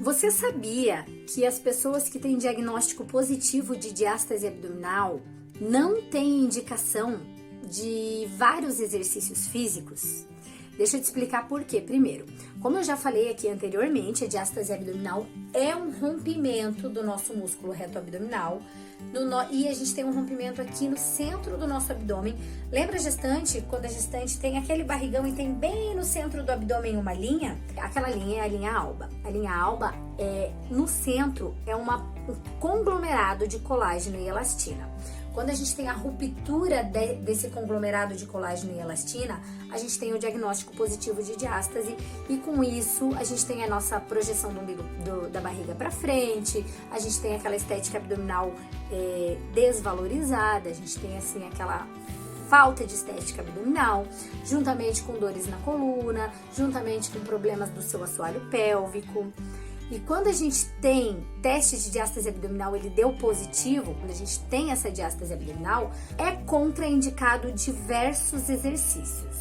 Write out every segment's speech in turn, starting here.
Você sabia que as pessoas que têm diagnóstico positivo de diástase abdominal não têm indicação de vários exercícios físicos? Deixa eu te explicar por quê. Primeiro, como eu já falei aqui anteriormente, a diástase abdominal é um rompimento do nosso músculo reto abdominal e a gente tem um rompimento aqui no centro do nosso abdômen. Lembra a gestante? Quando a gestante tem aquele barrigão e tem bem no centro do abdômen uma linha? Aquela linha é a linha alba. A linha alba no centro é um conglomerado de colágeno e elastina. Quando a gente tem a ruptura desse conglomerado de colágeno e elastina, a gente tem o diagnóstico positivo de diástase e com isso a gente tem a nossa projeção do umbigo da barriga para frente, a gente tem aquela estética abdominal desvalorizada, a gente tem assim aquela falta de estética abdominal, juntamente com dores na coluna, juntamente com problemas do seu assoalho pélvico. E quando a gente tem teste de diástase abdominal, ele deu positivo, quando a gente tem essa diástase abdominal, é contraindicado diversos exercícios.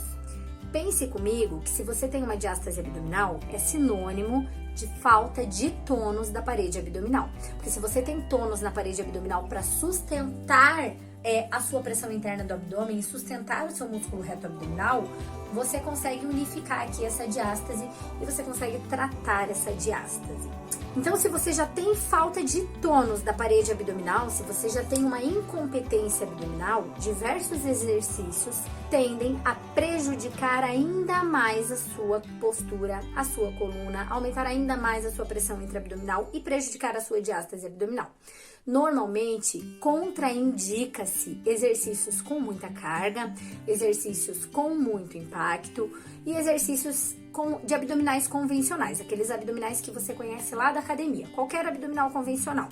Pense comigo que se você tem uma diástase abdominal, é sinônimo de falta de tônus da parede abdominal. Porque se você tem tônus na parede abdominal para sustentar a sua pressão interna do abdômen e sustentar o seu músculo reto abdominal, você consegue unificar aqui essa diástase e você consegue tratar essa diástase. Então, se você já tem falta de tônus da parede abdominal, se você já tem uma incompetência abdominal, diversos exercícios tendem a prejudicar ainda mais a sua postura, a sua coluna, aumentar ainda mais a sua pressão intraabdominal e prejudicar a sua diástase abdominal. Normalmente, contraindica-se exercícios com muita carga, exercícios com muito impacto e exercícios de abdominais convencionais, aqueles abdominais que você conhece lá da academia, qualquer abdominal convencional.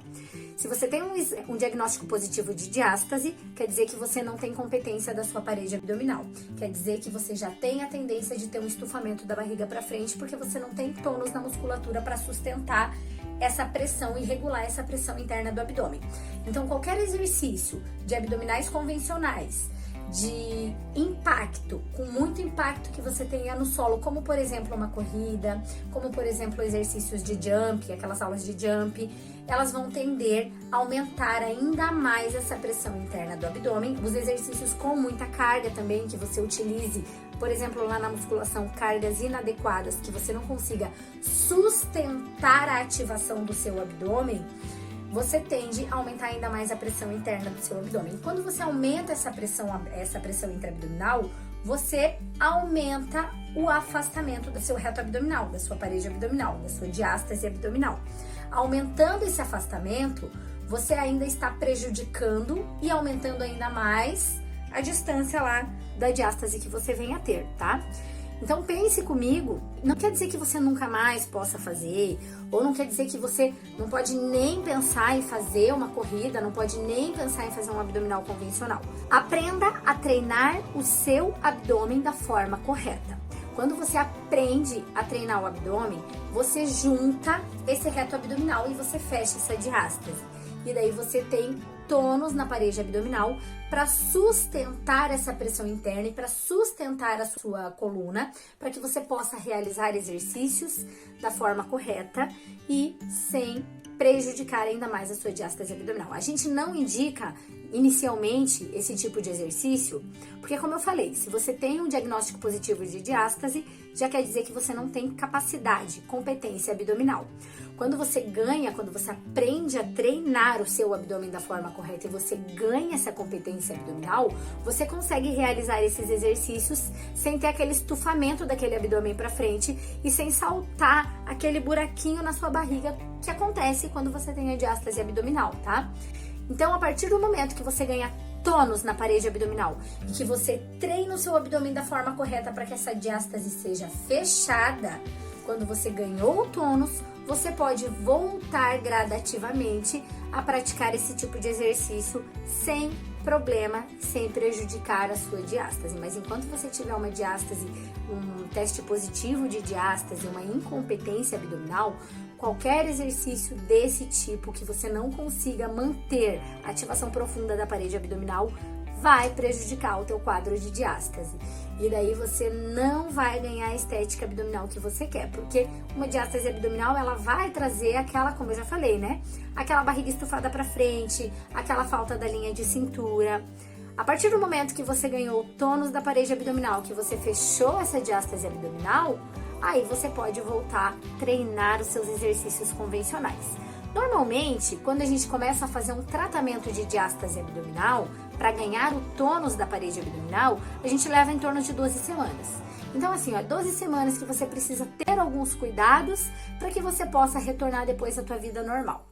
Se você tem um diagnóstico positivo de diástase, quer dizer que você não tem competência da sua parede abdominal. Quer dizer que você já tem a tendência de ter um estufamento da barriga para frente, porque você não tem tônus na musculatura para sustentar essa pressão e regular essa pressão interna do abdômen. Então, qualquer exercício de abdominais convencionais, de impacto, com muito impacto que você tenha no solo, como por exemplo uma corrida, como por exemplo exercícios de jump, aquelas aulas de jump, elas vão tender a aumentar ainda mais essa pressão interna do abdômen. Os exercícios com muita carga também, que você utilize, por exemplo, lá na musculação, cargas inadequadas, que você não consiga sustentar a ativação do seu abdômen, você tende a aumentar ainda mais a pressão interna do seu abdômen. Quando você aumenta essa pressão intraabdominal, você aumenta o afastamento do seu reto abdominal, da sua parede abdominal, da sua diástase abdominal. Aumentando esse afastamento, você ainda está prejudicando e aumentando ainda mais a distância lá da diástase que você vem a ter, tá? Então pense comigo, não quer dizer que você nunca mais possa fazer, ou não quer dizer que você não pode nem pensar em fazer uma corrida, não pode nem pensar em fazer um abdominal convencional. Aprenda a treinar o seu abdômen da forma correta. Quando você aprende a treinar o abdômen, você junta esse reto abdominal e você fecha essa diástase. E daí você tem tônus na parede abdominal para sustentar essa pressão interna e para sustentar a sua coluna, para que você possa realizar exercícios da forma correta e sem prejudicar ainda mais a sua diástase abdominal. A gente não indica inicialmente esse tipo de exercício, porque como eu falei, se você tem um diagnóstico positivo de diástase, já quer dizer que você não tem capacidade, competência abdominal. Quando você aprende a treinar o seu abdômen da forma correta e você ganha essa competência abdominal, você consegue realizar esses exercícios sem ter aquele estufamento daquele abdômen para frente e sem saltar aquele buraquinho na sua barriga que acontece quando você tem a diástase abdominal, tá? Então, a partir do momento que você ganha tônus na parede abdominal e que você treina o seu abdômen da forma correta para que essa diástase seja fechada, quando você ganhou o tônus, você pode voltar gradativamente a praticar esse tipo de exercício sem problema, sem prejudicar a sua diástase. Mas enquanto você tiver uma diástase, um teste positivo de diástase, uma incompetência abdominal, qualquer exercício desse tipo que você não consiga manter a ativação profunda da parede abdominal vai prejudicar o teu quadro de diástase. E daí você não vai ganhar a estética abdominal que você quer, porque uma diástase abdominal, ela vai trazer aquela, como eu já falei, né? Aquela barriga estufada pra frente, aquela falta da linha de cintura. A partir do momento que você ganhou o tônus da parede abdominal, que você fechou essa diástase abdominal, aí você pode voltar a treinar os seus exercícios convencionais. Normalmente, quando a gente começa a fazer um tratamento de diástase abdominal, para ganhar o tônus da parede abdominal, a gente leva em torno de 12 semanas. Então, assim, 12 semanas que você precisa ter alguns cuidados para que você possa retornar depois à tua vida normal.